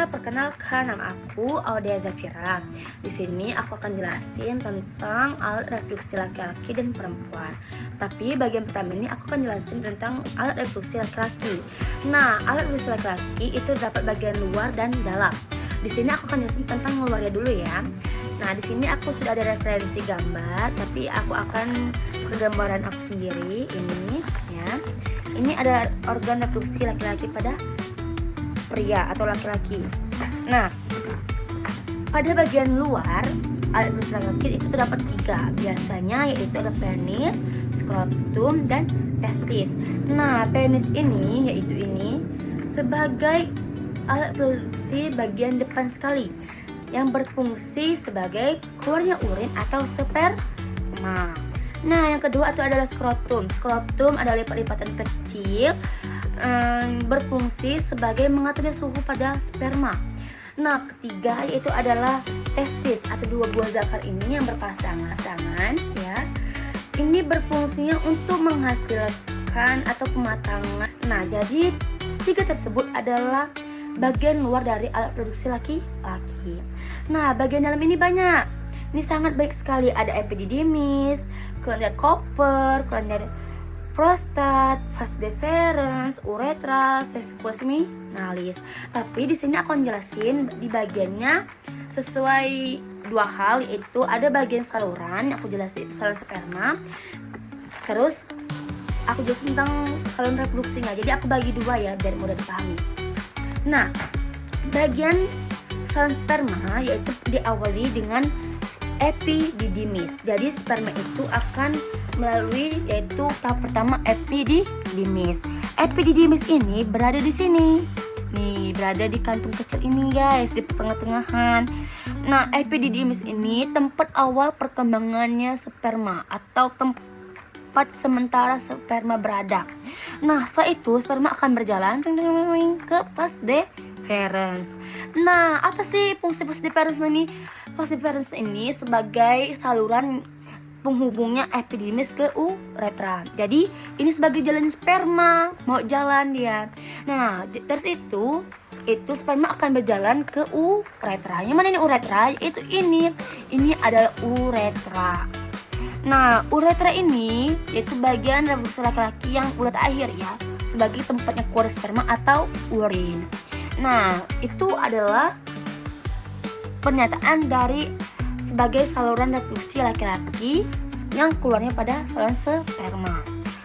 perkenalkan, nama aku Audia Zafira. Di sini aku akan jelasin tentang alat reproduksi laki-laki dan perempuan. Tapi bagian pertama ini aku akan jelasin tentang alat reproduksi laki-laki. Nah, alat reproduksi laki-laki itu dapat bagian luar dan dalam. Di sini aku akan jelasin tentang luarnya dulu ya. Nah, di sini aku sudah ada referensi gambar, tapi aku akan pergambaran aku sendiri ini ya. Ini ada organ reproduksi laki-laki pada pria atau laki-laki. Nah, pada bagian luar alat reproduksi laki-laki itu terdapat 3 biasanya, yaitu ada penis, skrotum, dan testis. Nah, penis ini yaitu ini sebagai alat reproduksi bagian depan sekali yang berfungsi sebagai keluarnya urin atau sperma. Nah, yang kedua itu adalah skrotum. Skrotum adalah lipat-lipatan kecil berfungsi sebagai mengaturnya suhu pada sperma. Nah, ketiga yaitu adalah testis atau 2 buah zakar ini yang berpasangan ya. Ini berfungsinya untuk menghasilkan atau pematangan. Nah, jadi 3 tersebut adalah bagian luar dari alat reproduksi laki-laki. Nah, bagian dalam ini banyak. Ini sangat baik sekali. Ada epididymis, kelenjar Cooper, kelenjar prostat, vas deferens, uretra, vesicula seminalis. Tapi di sini aku akan jelasin di bagiannya sesuai 2 hal, yaitu ada bagian saluran yang aku jelasin itu saluran sperma. Terus aku jelasin tentang saluran reproduksinya. Jadi aku bagi 2 ya biar mudah dipahami. Nah, bagian saluran sperma yaitu diawali dengan epididymis. Jadi sperma itu akan melalui yaitu tahap pertama epididymis. Epididymis ini berada di sini. Nih, berada di kantung kecil ini guys, di tengah-tengahan. Nah, epididymis ini tempat awal perkembangannya sperma atau tempat sementara sperma berada. Nah, setelah itu sperma akan berjalan ke vas deferens. Nah, apa sih fungsi vas deferens ini? Vas deferens ini sebagai saluran penghubungnya epididymis ke uretra. Jadi ini sebagai jalan sperma mau jalan dia. Nah, terus itu sperma akan berjalan ke uretra. Yang mana ini uretra? Itu ini adalah uretra. Nah, uretra ini yaitu bagian reproduksi laki-laki yang urat akhir ya, sebagai tempatnya keluar sperma atau urin. Nah, itu adalah pernyataan dari sebagai saluran reproduksi laki-laki yang keluarnya pada saluran sperma.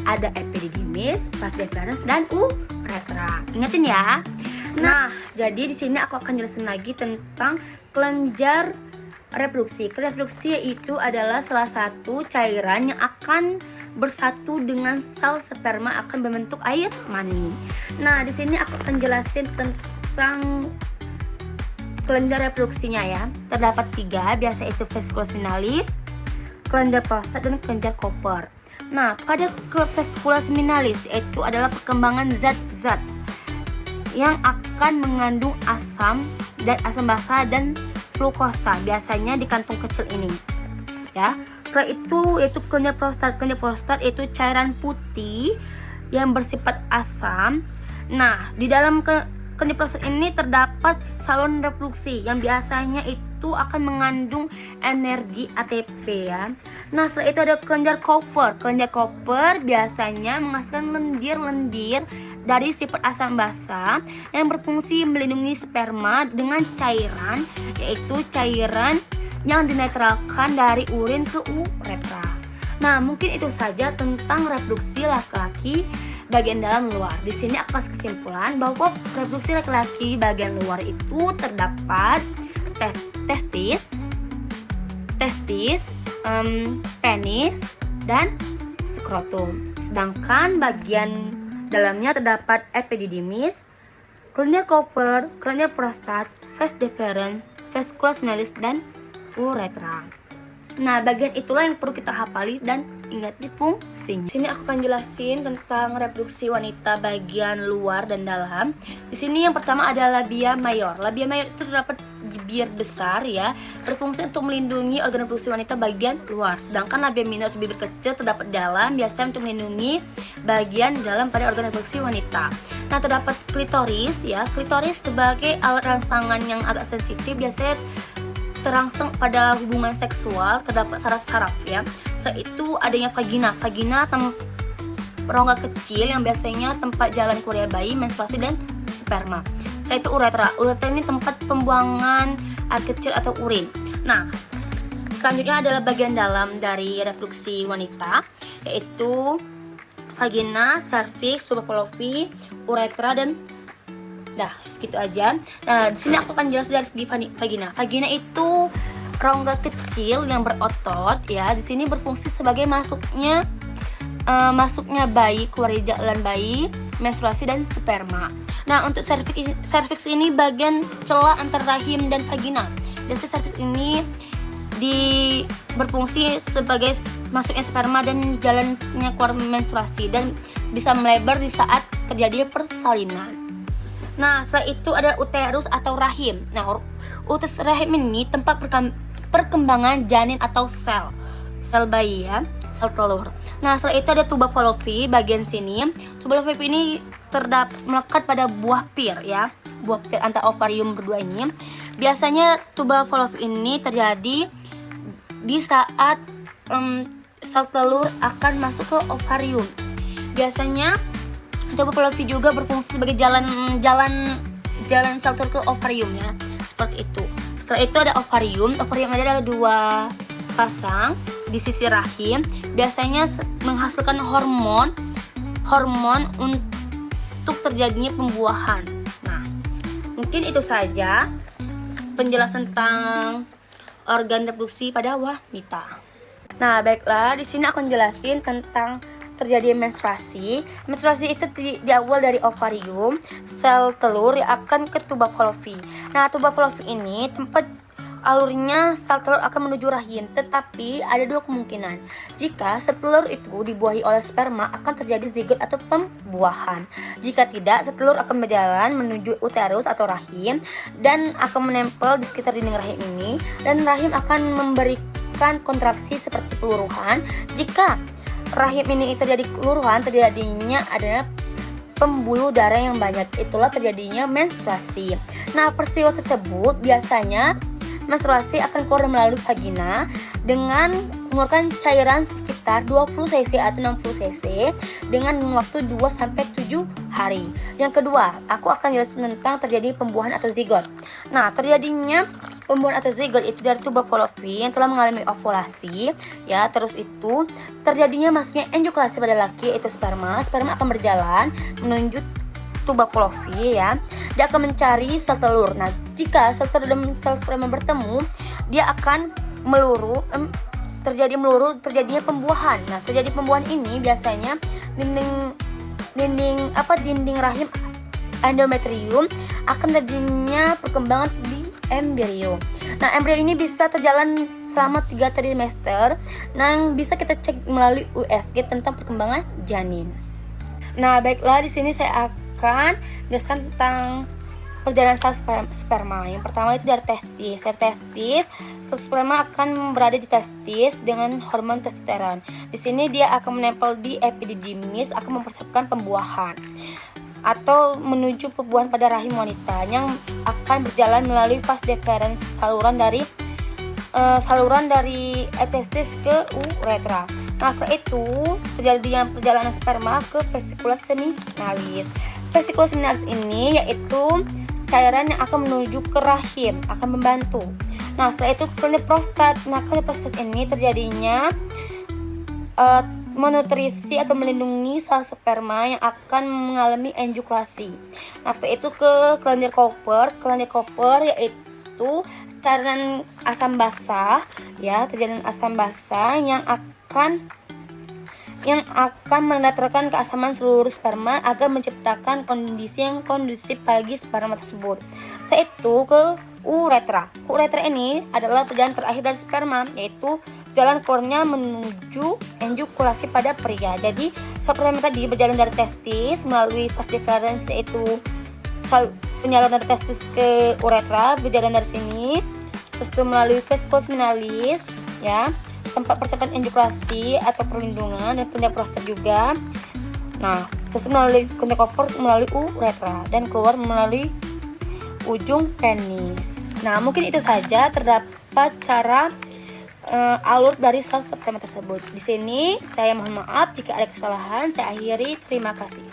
Ada epididymis, vas deferens, dan uretra. Ingatin ya. Nah, jadi di sini aku akan jelasin lagi tentang kelenjar reproduksi. Kelenjar reproduksi yaitu adalah salah satu cairan yang akan bersatu dengan sel sperma akan membentuk air mani. Nah, di sini aku akan jelasin tentang kelenjar reproduksinya ya. Terdapat 3, biasa itu vesicula seminalis, kelenjar prostat, dan kelenjar Cooper. Nah, pada vesicula seminalis itu adalah perkembangan zat-zat yang akan mengandung asam dan asam basa dan glukosa, biasanya di kantung kecil ini ya. Setelah itu yaitu kelenjar prostat. Kelenjar prostat itu cairan putih yang bersifat asam. Nah, di dalam kelenjar prostat ini terdapat saluran reproduksi yang biasanya itu akan mengandung energi ATP ya. Nah, setelah itu ada kelenjar Cooper. Kelenjar Cooper biasanya menghasilkan lendir-lendir dari sifat asam basa yang berfungsi melindungi sperma dengan cairan, yaitu cairan yang dinetralkan dari urin ke uretra. Nah, mungkin itu saja tentang reproduksi laki-laki bagian dalam luar. Di sini aku kasih kesimpulan bahwa reproduksi laki-laki bagian luar itu terdapat testis, penis, dan skrotum. Sedangkan bagian dalamnya terdapat epididymis, kelenjar Cooper, kelenjar prostat, vas deferens, vesicula seminalis, dan uretra. Nah, bagian itulah yang perlu kita hafali dan ingat di fungsinya. Sini aku akan jelasin tentang reproduksi wanita bagian luar dan dalam. Di sini yang pertama ada labia mayor. Labia mayor itu terdapat di bibir besar ya, berfungsi untuk melindungi organ reproduksi wanita bagian luar. Sedangkan labia minor atau bibir kecil terdapat dalam, biasanya untuk melindungi bagian dalam pada organ reproduksi wanita. Nah, terdapat klitoris ya. Klitoris sebagai alat rangsangan yang agak sensitif, biasanya terangsang pada hubungan seksual. Terdapat saraf-saraf ya. Setelah itu adanya vagina. Vagina rongga kecil yang biasanya tempat jalan keluar bayi, menstruasi dan sperma. Setelah itu uretra. Uretra ini tempat pembuangan air kecil atau urin. Nah, selanjutnya adalah bagian dalam dari reproduksi wanita, yaitu vagina, serviks, tuba fallopi, uretra, dan dah segitu aja. Nah, di sini aku akan jelas dari segi vagina. Vagina itu rongga kecil yang berotot ya. Di sini berfungsi sebagai masuknya bayi, keluar dari jalan bayi, menstruasi dan sperma. Nah, untuk serviks ini bagian celah antara rahim dan vagina. Biasanya serviks ini berfungsi sebagai masuknya sperma dan jalannya keluar menstruasi, dan bisa melebar di saat terjadi persalinan. Nah, setelah itu ada uterus atau rahim. Nah, uterus rahim ini tempat perkembangan janin atau sel bayi ya, sel telur. Nah, setelah itu ada tuba fallopi bagian sini. Tuba fallopi ini melekat pada buah pir ya, buah pir antara ovarium berdua ini. Biasanya tuba fallopi ini terjadi di saat sel telur akan masuk ke ovarium. Biasanya tuba fallopi juga berfungsi sebagai jalan sel telur ke ovarium ya, seperti itu. Setelah itu ada ovarium. Ovarium ada dua pasang di sisi rahim. Biasanya menghasilkan hormon untuk terjadinya pembuahan. Nah, mungkin itu saja penjelasan tentang organ reproduksi pada wanita. Nah, baiklah, di sini aku jelasin tentang terjadi menstruasi. Menstruasi itu diawal dari ovarium, sel telur yang akan ke tuba fallopi. Nah, tuba fallopi ini tempat alurnya sel telur akan menuju rahim, tetapi ada dua kemungkinan. Jika sel telur itu dibuahi oleh sperma, akan terjadi zigot atau pembuahan. Jika tidak, sel telur akan berjalan menuju uterus atau rahim dan akan menempel di sekitar dinding rahim ini, dan rahim akan memberikan kontraksi seperti peluruhan. Jika rahim ini terjadi keluruhan, terjadinya adalah pembuluh darah yang banyak. Itulah terjadinya menstruasi. Nah, peristiwa tersebut biasanya menstruasi akan keluar melalui vagina dengan mengeluarkan cairan sekitar 20 cc atau 60 cc dengan waktu 2-7 hari. Yang kedua, aku akan jelasin tentang terjadi pembuahan atau zigot. Nah, terjadinya pembuahan atau zigot itu dari tuba fallopi yang telah mengalami ovulasi ya. Terus itu terjadinya masuknya ejakulasi pada laki, yaitu sperma. Sperma akan berjalan menuju tuba fallopi ya. Dia akan mencari sel telur. Nah, jika sel telur dan sel sperma bertemu, dia akan terjadinya pembuahan. Nah, terjadi pembuahan ini biasanya dinding rahim endometrium akan terjadinya perkembangan di embrio. Nah, embrio ini bisa terjalan selama 3 trimester. Nah, yang bisa kita cek melalui USG tentang perkembangan janin. Nah, baiklah, di sini saya akan jelaskan tentang perjalanan sel sperma. Yang pertama itu dari testis. Dari testis, sel sperma akan berada di testis dengan hormon testosteron. Di sini dia akan menempel di epididymis, akan mempersiapkan pembuahan atau menuju pembuahan pada rahim wanita yang akan berjalan melalui vas deferens, saluran dari testis ke uretra. Nah, setelah itu terjadi perjalanan sperma ke vesicula seminalis. Vesicula seminalis ini yaitu cairan yang akan menuju ke rahim, akan membantu. Nah, setelah itu kelenjar prostat. Nah, kelenjar prostat ini terjadinya menutrisi atau melindungi sel sperma yang akan mengalami ejakulasi. Nah, setelah itu ke kelenjar Cooper. Kelenjar Cooper yaitu cairan asam basa ya, terjadi asam basa yang akan mendatangkan keasaman seluruh sperma agar menciptakan kondisi yang kondusif bagi sperma tersebut. Setelah itu ke uretra. Uretra ini adalah perjalanan terakhir dari sperma, yaitu jalan keluarnya menuju ejakulasi pada pria. Jadi pertama tadi berjalan dari testis melalui vas deferens, yaitu penyaluran dari testis ke uretra, berjalan dari sini, terus itu melalui vesikulus minalis ya, tempat percepatan ejakulasi atau perlindungan, dan pundak prostat juga. Nah, terus melalui kuntikopor melalui uretra dan keluar melalui ujung penis. Nah, mungkin itu saja terdapat cara alur dari sel sperma tersebut. Di sini saya mohon maaf jika ada kesalahan. Saya akhiri. Terima kasih.